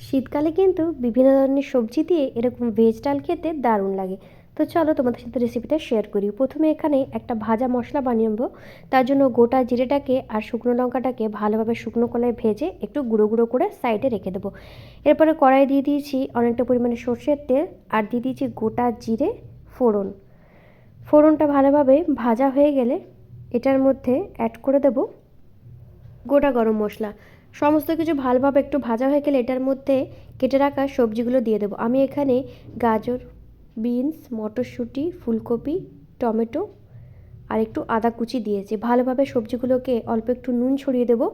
শীতকালে কিন্তু বিভিন্ন ধরনের সবজি দিয়ে এরকম ভেজ ডাল খেতে দারুণ লাগে। তো চলো তোমাদের সাথে রেসিপিটা শেয়ার করি। প্রথমে এখানে একটা ভাজা মশলা বানিয়ে নেবো। তার জন্য গোটা জিরেটাকে আর শুকনো লঙ্কাটাকে ভালোভাবে শুকনো কলায় ভেজে একটু গুঁড়ো গুঁড়ো করে সাইডে রেখে দেবো। এরপরে কড়াই দিয়ে দিয়েছি অনেকটা পরিমাণে সর্ষের তেল, আর দিয়ে দিয়েছি গোটা জিরে ফোড়ন। ফোড়নটা ভালোভাবে ভাজা হয়ে গেলে এটার মধ্যে অ্যাড করে দেবো গোটা গরম মশলা। সমস্ত কিছু ভালোভাবে একটু ভাজা হয়ে গেলে এটার মধ্যে কেটে রাখা সবজিগুলো দিয়ে দেবো। আমি এখানে গাজর, বিনস, মটরশুঁটি, ফুলকপি, টমেটো আর একটু আদা কুচি দিয়েছি। ভালোভাবে সবজিগুলোকে অল্প একটু নুন ছড়িয়ে দেবো,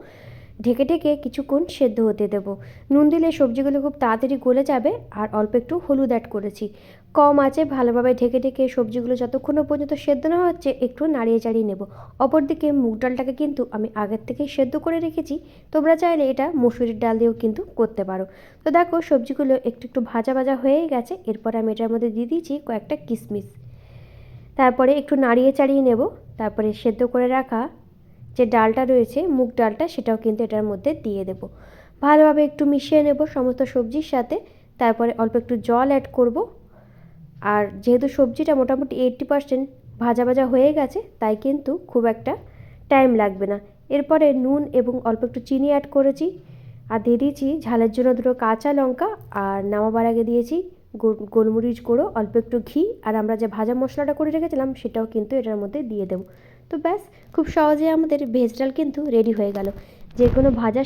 ঢেকে ঢেকে কিছুক্ষণ সেদ্ধ হতে দেবো। নুন দিলে সবজিগুলো খুব তাড়াতাড়ি গলে যাবে। আর অল্প একটু হলুদ অ্যাড করেছি। কম আঁচে ভালোভাবে ঢেকে ঢেকে সবজিগুলো যতক্ষণ পর্যন্ত সেদ্ধ না হচ্ছে একটু নাড়িয়ে চাড়িয়ে নেব। অপরদিকে মুগ ডালটাকে কিন্তু আমি আগের থেকেই সেদ্ধ করে রেখেছি। তোমরা চাইলে এটা মসুরির ডাল দিয়েও কিন্তু করতে পারো। তো দেখো সবজিগুলো একটু একটু ভাজা ভাজা হয়ে গেছে। এরপর আমি এটার মধ্যে দিয়ে দিয়েছি কয়েকটা কিশমিশ। তারপরে একটু নাড়িয়ে চাড়িয়ে নেব। তারপরে সেদ্ধ করে রাখা যে ডালটা রয়েছে মুগ ডালটা, সেটাও কিন্তু এটার মধ্যে দিয়ে দেব। ভালোভাবে একটু মিশিয়ে নেব সমস্ত সবজির সাথে। তারপরে অল্প একটু জল অ্যাড করব। আর যেহেতু সবজিটা মোটামুটি 80% ভাজা ভাজা হয়ে গেছে, তাই কিন্তু খুব একটা টাইম লাগবে না। এরপরে নুন এবং অল্প একটু চিনি অ্যাড করেছি। আর দিয়ে দিয়েছি ঝালের জন্য দুটো কাঁচা লঙ্কা। আর নামাবার আগে দিয়েছি গোলমরিচ গুঁড়ো, অল্প একটু ঘি, আর আমরা যে ভাজা মশলাটা করে রেখেছিলাম সেটাও কিন্তু এটার মধ্যে দিয়ে দেবো। তো ব্যাস, খুব সহজে আমাদের ভেজ ডাল কিন্তু রেডি হয়ে গেল। যে কোনো ভাজা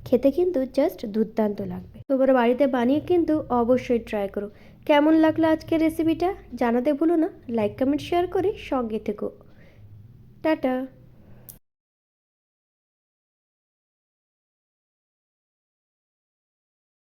খেতে কিন্তু জাস্ট দুর্দান্ত লাগবে। তোমরা বাড়িতে বানিয়ে কিন্তু অবশ্যই ট্রাই করো। কেমন লাগলো আজকের রেসিপিটা জানাতে ভুলো না। লাইক, কমেন্ট, শেয়ার করে সঙ্গে থেকো। টাটা।